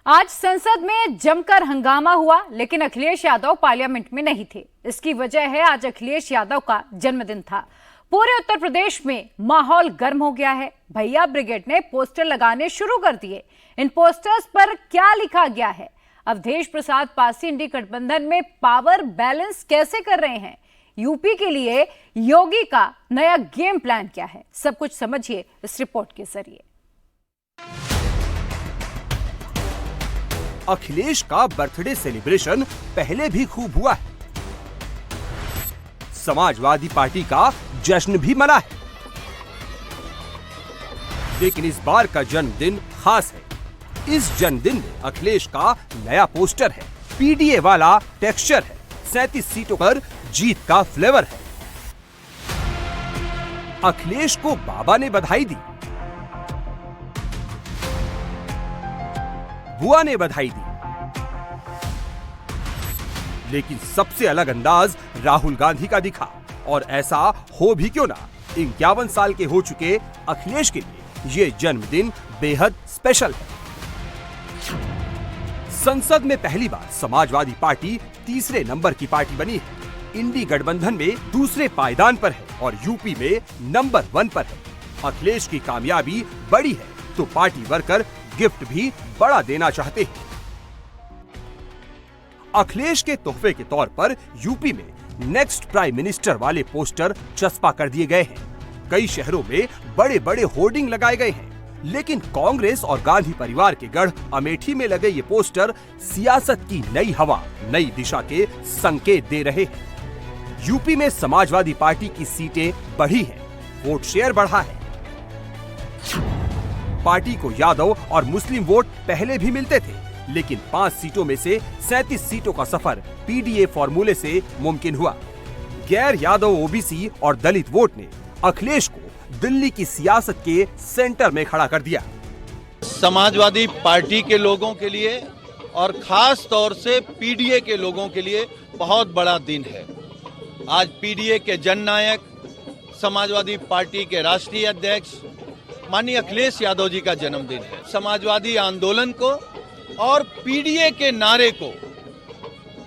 आज संसद में जमकर हंगामा हुआ, लेकिन अखिलेश यादव पार्लियामेंट में नहीं थे। इसकी वजह है आज अखिलेश यादव का जन्मदिन था। पूरे उत्तर प्रदेश में माहौल गर्म हो गया है। भैया ब्रिगेड ने पोस्टर लगाने शुरू कर दिए। इन पोस्टर्स पर क्या लिखा गया है? अवधेश प्रसाद पासी इंडी गठबंधन में पावर बैलेंस कैसे कर रहे हैं? यूपी के लिए योगी का नया गेम प्लान क्या है? सब कुछ समझिए इस रिपोर्ट के जरिए। अखिलेश का बर्थडे सेलिब्रेशन पहले भी खूब हुआ है। समाजवादी पार्टी का जश्न भी मना है, लेकिन इस बार का जन्मदिन खास है। इस जन्मदिन में अखिलेश का नया पोस्टर है, पीडीए वाला टेक्सचर है, 37 सीटों पर जीत का फ्लेवर है। अखिलेश को बाबा ने बधाई दी, बुआ ने बधाई दी, लेकिन सबसे अलग अंदाज राहुल गांधी का दिखा। और ऐसा हो भी क्यों ना, 51 साल के हो चुके अखिलेश के लिए ये जन्मदिन बेहद स्पेशल है। संसद में पहली बार समाजवादी पार्टी तीसरे नंबर की पार्टी बनी है। इंडी गठबंधन में दूसरे पायदान पर है और यूपी में नंबर 1 पर है। अखिलेश की कामयाबी बड़ी है तो पार्टी वर्कर गिफ्ट भी बड़ा देना चाहते हैं। अखिलेश के तोहफे के तौर पर यूपी में नेक्स्ट प्राइम मिनिस्टर वाले पोस्टर चस्पा कर दिए गए हैं। कई शहरों में बड़े बड़े होर्डिंग लगाए गए हैं, लेकिन कांग्रेस और गांधी परिवार के गढ़ अमेठी में लगे ये पोस्टर सियासत की नई हवा, नई दिशा के संकेत दे रहे हैं। यूपी में समाजवादी पार्टी की सीटें बढ़ी हैं, वोट शेयर बढ़ा है। पार्टी को यादव और मुस्लिम वोट पहले भी मिलते थे, लेकिन 5 सीटों में से 37 सीटों का सफर पीडीए फॉर्मूले से मुमकिन हुआ। गैर यादव ओबीसी और दलित वोट ने अखिलेश को दिल्ली की सियासत के सेंटर में खड़ा कर दिया। समाजवादी पार्टी के लोगों के लिए और खास तौर से पीडीए के लोगों के लिए बहुत बड़ा दिन है। आज पीडीए के जननायक, समाजवादी पार्टी के राष्ट्रीय अध्यक्ष माननीय अखिलेश यादव जी का जन्मदिन है। समाजवादी आंदोलन को और पीडीए के नारे को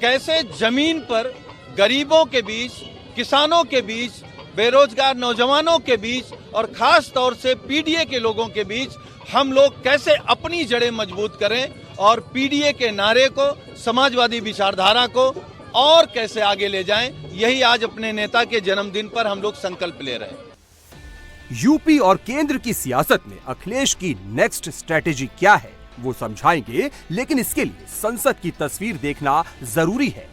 कैसे जमीन पर गरीबों के बीच, किसानों के बीच, बेरोजगार नौजवानों के बीच और खास तौर से पीडीए के लोगों के बीच हम लोग कैसे अपनी जड़ें मजबूत करें और पीडीए के नारे को, समाजवादी विचारधारा को और कैसे आगे ले जाएं, यही आज अपने नेता के जन्मदिन पर हम लोग संकल्प ले रहे हैं। यूपी और केंद्र की सियासत में अखिलेश की नेक्स्ट स्ट्रेटेजी क्या है वो समझाएंगे, लेकिन इसके लिए संसद की तस्वीर देखना जरूरी है।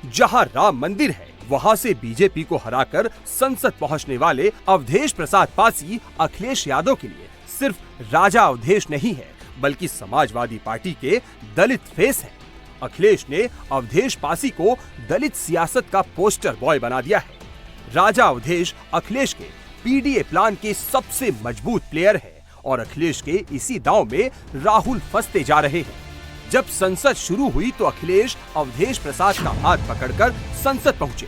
जहां राम मंदिर है, वहां से बीजेपी को हराकर संसद पहुंचने वाले अवधेश प्रसाद पासी अखिलेश यादव के लिए सिर्फ राजा अवधेश नहीं है, बल्कि समाजवादी पार्टी के दलित फेस है। अखिलेश ने अवधेश पासी को दलित सियासत का पोस्टर बॉय बना दिया है। राजा अवधेश अखिलेश के पीडीए प्लान के सबसे मजबूत प्लेयर है और अखिलेश के इसी दांव में राहुल फंसते जा रहे हैं। जब संसद शुरू हुई तो अखिलेश अवधेश प्रसाद का हाथ पकड़कर संसद पहुंचे।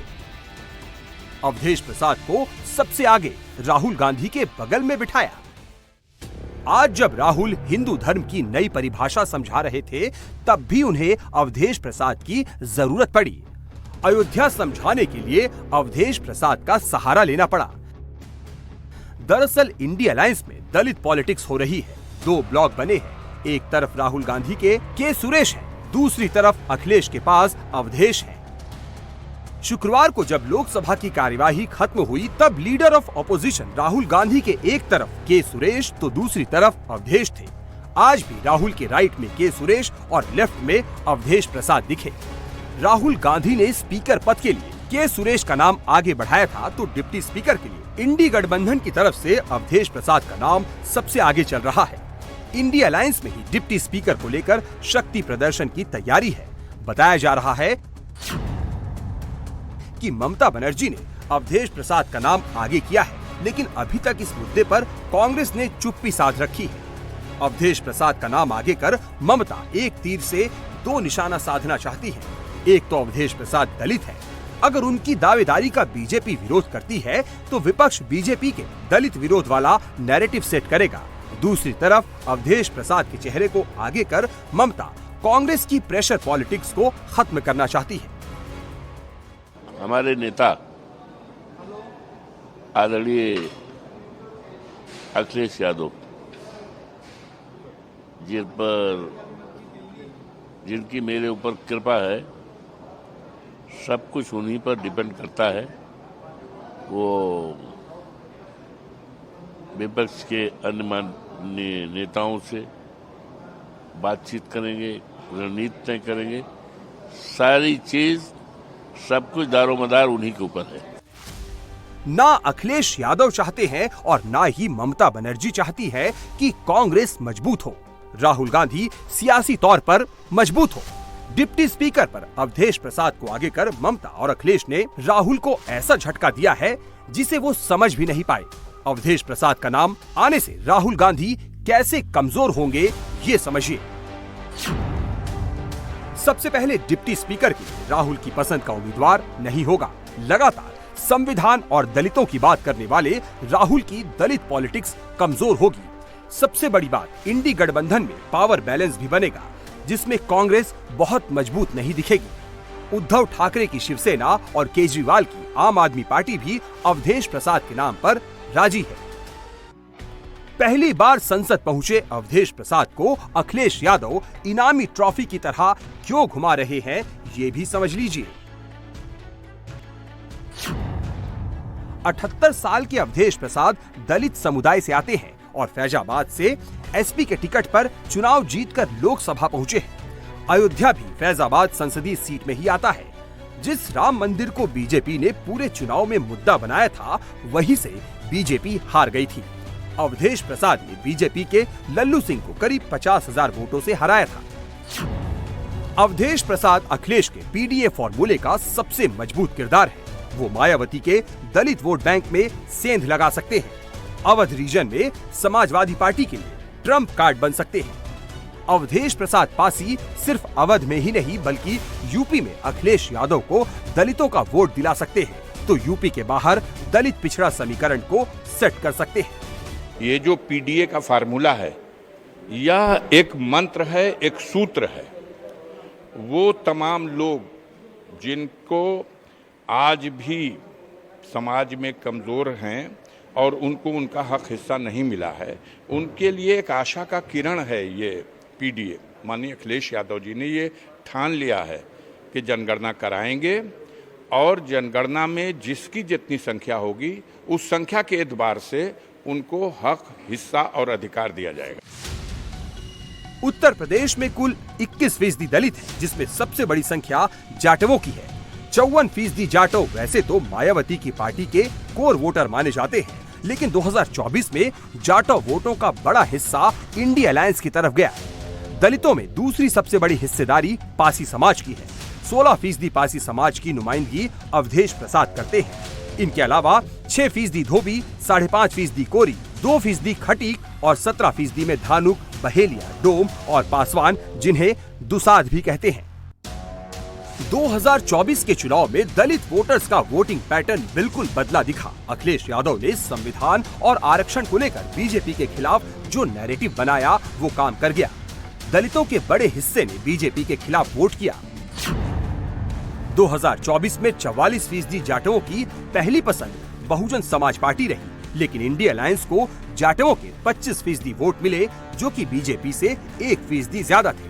अवधेश प्रसाद को सबसे आगे राहुल गांधी के बगल में बिठाया। आज जब राहुल हिंदू धर्म की नई परिभाषा समझा रहे थे, तब भी उन्हें अवधेश प्रसाद की जरूरत पड़ी। अयोध्या समझाने के लिए अवधेश प्रसाद का सहारा लेना पड़ा। दरअसल इंडी अलायंस में दलित पॉलिटिक्स हो रही है। 2 ब्लॉक बने हैं, एक तरफ राहुल गांधी के सुरेश है, दूसरी तरफ अखिलेश के पास अवधेश है। शुक्रवार को जब लोकसभा की कार्यवाही खत्म हुई, तब leader of opposition Rahul Gandhi के एक तरफ के सुरेश तो दूसरी तरफ अवधेश थे। आज भी राहुल के राइट में के सुरेश और लेफ्ट में अवधेश प्रसाद दिखे। राहुल गांधी ने स्पीकर पद के लिए के सुरेश का नाम आगे बढ़ाया था, तो डिप्टी स्पीकर के लिए इंडी गठबंधन की तरफ से अवधेश प्रसाद का नाम सबसे आगे चल रहा है। इंडी अलायंस में ही डिप्टी स्पीकर को लेकर शक्ति प्रदर्शन की तैयारी है। बताया जा रहा है कि ममता बनर्जी ने अवधेश प्रसाद का नाम आगे किया है, लेकिन अभी तक इस मुद्दे पर कांग्रेस ने चुप्पी साध रखी है। अवधेश प्रसाद का नाम आगे कर ममता एक तीर से 2 निशाना साधना चाहती है। एक तो अवधेश प्रसाद दलित है, अगर उनकी दावेदारी का बीजेपी विरोध करती है तो विपक्ष बीजेपी के दलित विरोध वाला नैरेटिव सेट करेगा दूसरी तरफ अवधेश प्रसाद के चेहरे को आगे कर ममता कांग्रेस की प्रेशर पॉलिटिक्स को खत्म करना चाहती है। हमारे नेता आदरणीय अखिलेश यादव जिनकी मेरे ऊपर कृपा है, सब कुछ उन्हीं पर डिपेंड करता है। वो विपक्ष के अन्य माननीय नेताओं से बातचीत करेंगे, रणनीति तय करेंगे, सारी चीज सब कुछ दारोमदार उन्हीं के ऊपर है। ना अखिलेश यादव चाहते हैं और ना ही ममता बनर्जी चाहती है कि कांग्रेस मजबूत हो, राहुल गांधी सियासी तौर पर मजबूत हो। डिप्टी स्पीकर पर अवधेश प्रसाद को आगे कर ममता और अखिलेश ने राहुल को ऐसा झटका दिया है जिसे वो समझ भी नहीं पाए। अवधेश प्रसाद का नाम आने से राहुल गांधी कैसे कमजोर होंगे ये समझिए। सबसे पहले डिप्टी स्पीकर के लिए राहुल की पसंद का उम्मीदवार नहीं होगा। लगातार संविधान और दलितों की बात करने वाले राहुल की दलित पॉलिटिक्स कमजोर होगी। सबसे बड़ी बात, इंडी गठबंधन में पावर बैलेंस भी बनेगा जिसमें कांग्रेस बहुत मजबूत नहीं दिखेगी। उद्धव ठाकरे की शिवसेना और केजरीवाल की आम आदमी पार्टी भी अवधेश प्रसाद के नाम पर राजी है। पहली बार संसद पहुंचे अवधेश प्रसाद को अखिलेश यादव इनामी ट्रॉफी की तरह क्यों घुमा रहे हैं ये भी समझ लीजिए। 78 साल के अवधेश प्रसाद दलित समुदाय से आते हैं और फैजाबाद से एसपी के टिकट पर चुनाव जीतकर लोकसभा पहुंचे हैं। अयोध्या भी फैजाबाद संसदीय सीट में ही आता है। जिस राम मंदिर को बीजेपी ने पूरे चुनाव में मुद्दा बनाया था, वहीं से बीजेपी हार गई थी। अवधेश प्रसाद ने बीजेपी के लल्लू सिंह को करीब 50,000 वोटों से हराया था। अवधेश प्रसाद अखिलेश के पीडीए फॉर्मूले का सबसे मजबूत किरदार है। वो मायावती के दलित वोट बैंक में सेंध लगा सकते हैं। अवध रीजन में समाजवादी पार्टी के लिए ट्रम्प कार्ड बन सकते हैं। अवधेश प्रसाद पासी सिर्फ अवध में ही नहीं बल्कि यूपी में अखिलेश यादव को दलितों का वोट दिला सकते हैं, तो यूपी के बाहर दलित पिछड़ा समीकरण को सेट कर सकते हैं। ये जो पीडीए का फार्मूला है, यह एक मंत्र है, एक सूत्र है। वो तमाम लोग जिनको आज भी समाज में कमजोर हैं और उनको उनका हक हिस्सा नहीं मिला है, उनके लिए एक आशा का किरण है ये पीडीए। माननीय अखिलेश यादव जी ने ये ठान लिया है कि जनगणना कराएंगे और जनगणना में जिसकी जितनी संख्या होगी उस संख्या के एतबार से उनको हक, हिस्सा और अधिकार दिया जाएगा। उत्तर प्रदेश में कुल 21% दलित है, जिसमें सबसे बड़ी संख्या जाटवों की है। 54% जाटव वैसे तो मायावती की पार्टी के कोर वोटर माने जाते हैं, लेकिन 2024 में जाटव वोटों का बड़ा हिस्सा इंडी अलायंस की तरफ गया। दलितों में दूसरी सबसे बड़ी हिस्सेदारी पासी समाज की है। 16% पासी समाज की नुमाइंदगी अवधेश प्रसाद करते हैं। इनके अलावा 6% धोबी, 5.5% कोरी, 2% खटीक और 17% में धानुक, बहेलिया, डोम और पासवान, जिन्हें दुसाध भी कहते हैं। 2024 के चुनाव में दलित वोटर्स का वोटिंग पैटर्न बिल्कुल बदला दिखा। अखिलेश यादव ने संविधान और आरक्षण को लेकर बीजेपी के खिलाफ जो नैरेटिव बनाया वो काम कर गया। दलितों के बड़े हिस्से ने बीजेपी के खिलाफ वोट किया। 2024 में 44% जाटवों की पहली पसंद बहुजन समाज पार्टी रही, लेकिन इंडी अलायंस को जाटवों के 25% वोट मिले, जो कि बीजेपी से 1% ज्यादा थे।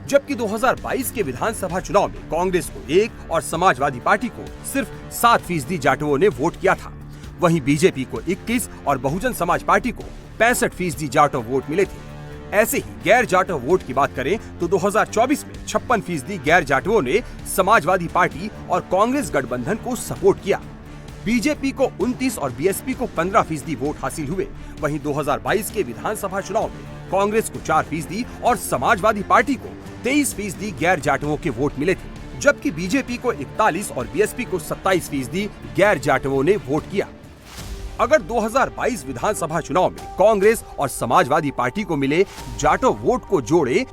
जबकि 2022 के विधानसभा चुनाव में कांग्रेस को 1 और समाजवादी पार्टी को सिर्फ 7% जाटवों ने वोट किया था। वहीं बीजेपी को 21 और बहुजन समाज पार्टी को 65% जाटव वोट मिले थे। ऐसे ही गैर जाटव वोट की बात करें तो 2024 में 56% गैर जाटवों ने समाजवादी पार्टी और कांग्रेस गठबंधन को सपोर्ट किया। बीजेपी को 29 और बीएसपी को 15% वोट हासिल हुए। वहीं 2022 के विधानसभा चुनाव में कांग्रेस को 4% और समाजवादी पार्टी को 23% गैर जाटवों के वोट मिले थे, जबकि बीजेपी को 41 और बीएसपी को 27% गैर जाटवों ने वोट किया। अगर 2022 विधानसभा चुनाव में कांग्रेस और समाजवादी पार्टी को मिले जाटव वोट को जोड़े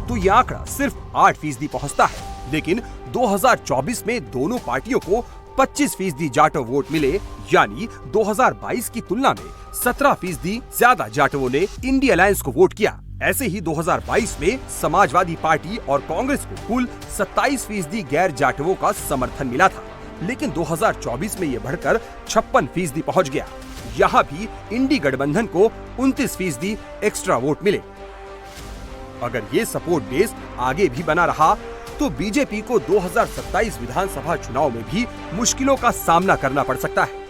तो यह आंकड़ा सिर्फ 8% पहुंचता है, लेकिन 2024 में दोनों पार्टियों को 25% जाटव वोट मिले, यानी 2022 की तुलना में 17% ज्यादा जाटवों ने इंडी अलायंस को वोट किया। ऐसे ही 2022 में समाजवादी पार्टी और कांग्रेस को कुल 27% गैर जाटवों का समर्थन मिला था, लेकिन 2024 में ये बढ़कर 56% पहुंच गया। यहाँ भी इंडी गठबंधन को 29% एक्स्ट्रा वोट मिले। अगर ये सपोर्ट बेस आगे भी बना रहा तो बीजेपी को 2027 विधानसभा चुनाव में भी मुश्किलों का सामना करना पड़ सकता है।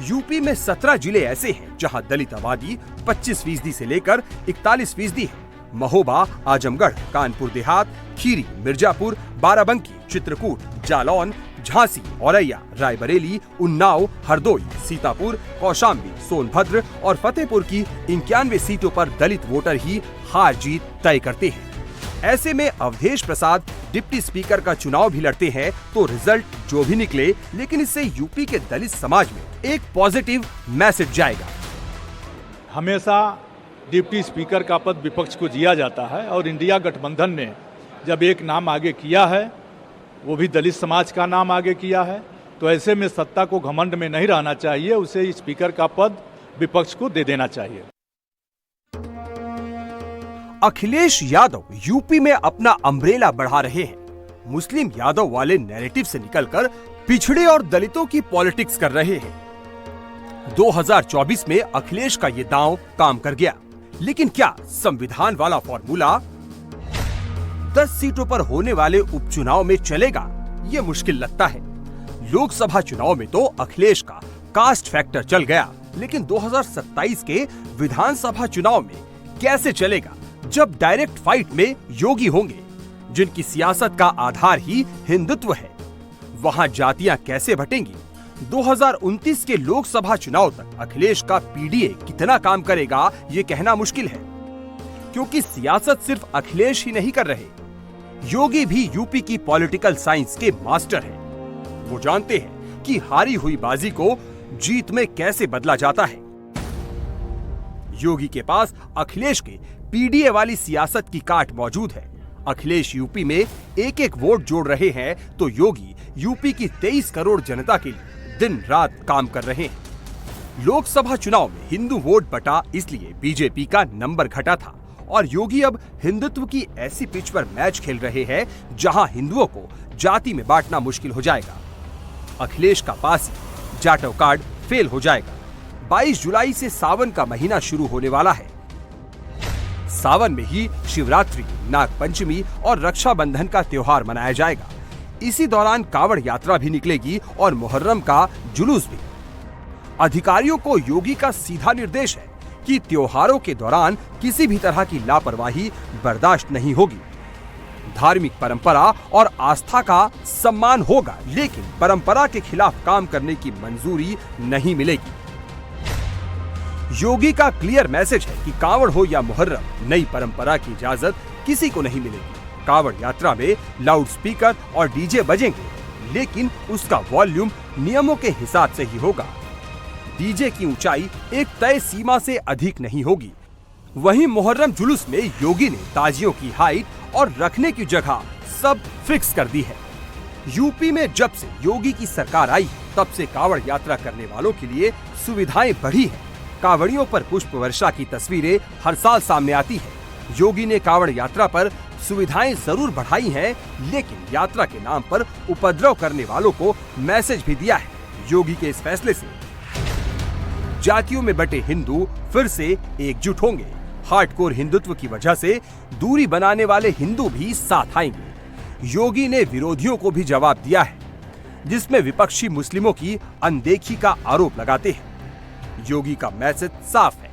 यूपी में 17 जिले ऐसे हैं जहां दलित आबादी 25% से लेकर 41% है। महोबा, आजमगढ़, कानपुर देहात, खीरी, मिर्जापुर, बाराबंकी, चित्रकूट, जालौन, झांसी, औरैया, रायबरेली, उन्नाव, हरदोई, सीतापुर, कौशाम्बी, सोनभद्र और फतेहपुर की 91 सीटों पर दलित वोटर ही हार जीत तय करते हैं। ऐसे में अवधेश प्रसाद डिप्टी स्पीकर का चुनाव भी लड़ते हैं तो रिजल्ट जो भी निकले, लेकिन इससे यूपी के दलित समाज में एक पॉजिटिव मैसेज जाएगा। हमेशा डिप्टी स्पीकर का पद विपक्ष को दिया जाता है और इंडिया गठबंधन ने जब एक नाम आगे किया है, वो भी दलित समाज का नाम आगे किया है, तो ऐसे में सत्ता को घमंड में नहीं रहना चाहिए, उसे स्पीकर का पद विपक्ष को दे देना चाहिए। अखिलेश यादव यूपी में अपना अम्ब्रेला बढ़ा रहे हैं। मुस्लिम यादव वाले नैरेटिव से निकलकर पिछड़े और दलितों की पॉलिटिक्स कर रहे हैं। 2024 में अखिलेश का ये दांव काम कर गया, लेकिन क्या संविधान वाला फॉर्मूला 10 सीटों पर होने वाले उपचुनाव में चलेगा? ये मुश्किल लगता है। लोकसभा चुनाव में तो अखिलेश का कास्ट फैक्टर चल गया, लेकिन 2027 के विधानसभा चुनाव में कैसे चलेगा जब डायरेक्ट फाइट में योगी होंगे, जिनकी सियासत का आधार ही हिंदुत्व है। वहां जातियां कैसे बटेंगी? 2029 के लोकसभा चुनाव तक अखिलेश का पीडीए कितना काम करेगा ये कहना मुश्किल है, क्योंकि सियासत सिर्फ अखिलेश ही नहीं कर रहे। योगी भी यूपी की पॉलिटिकल साइंस के मास्टर हैं। वो जानते हैं कि हारी हुई बाजी को जीत में कैसे बदला जाता है। योगी के पास अखिलेश के पीडीए वाली सियासत की काट मौजूद है। अखिलेश यूपी में एक एक वोट जोड़ रहे हैं तो योगी यूपी की 23 करोड़ जनता के लिए दिन रात काम कर रहे हैं। लोकसभा चुनाव में हिंदू वोट बटा, इसलिए बीजेपी का नंबर घटा था और योगी अब हिंदुत्व की ऐसी पिच पर मैच खेल रहे हैं जहां हिंदुओं को जाति में बांटना मुश्किल हो जाएगा। अखिलेश का पास जाटव कार्ड फेल हो जाएगा। 22 जुलाई से सावन का महीना शुरू होने वाला है। सावन में ही शिवरात्रि, नाग पंचमी और रक्षाबंधन का त्योहार मनाया जाएगा। इसी दौरान कावड़ यात्रा भी निकलेगी और मुहर्रम का जुलूस भी। अधिकारियों को योगी का सीधा निर्देश है कि त्योहारों के दौरान किसी भी तरह की लापरवाही बर्दाश्त नहीं होगी। धार्मिक परंपरा और आस्था का सम्मान होगा, लेकिन परंपरा के खिलाफ काम करने की मंजूरी नहीं मिलेगी। योगी का क्लियर मैसेज है कि कावड़ हो या मुहर्रम, नई परंपरा की इजाजत किसी को नहीं मिलेगी। कावड़ यात्रा में लाउड स्पीकर और डीजे बजेंगे, लेकिन उसका वॉल्यूम नियमों के हिसाब से ही होगा। डीजे की ऊंचाई एक तय सीमा से अधिक नहीं होगी। वहीं मुहर्रम जुलूस में योगी ने ताजियों की हाइट और रखने की जगह सब फिक्स कर दी है। यूपी में जब से योगी की सरकार आई तब से कावड़ यात्रा करने वालों के लिए सुविधाएं बढ़ी हैं। कावड़ियों पर पुष्प वर्षा की तस्वीरें हर साल सामने आती है। योगी ने कावड़ यात्रा पर सुविधाएं जरूर बढ़ाई हैं, लेकिन यात्रा के नाम पर उपद्रव करने वालों को मैसेज भी दिया है। योगी के इस फैसले से जातियों में बटे हिंदू फिर से एकजुट होंगे। हार्डकोर हिंदुत्व की वजह से दूरी बनाने वाले हिंदू भी साथ आएंगे। योगी ने विरोधियों को भी जवाब दिया है, जिसमें विपक्षी मुस्लिमों की अनदेखी का आरोप लगाते हैं। योगी का मैसेज साफ है।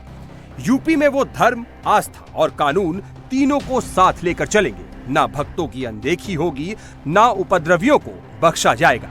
यूपी में वो धर्म, आस्था और कानून तीनों को साथ लेकर चलेंगे। ना भक्तों की अनदेखी होगी, ना उपद्रवियों को बख्शा जाएगा।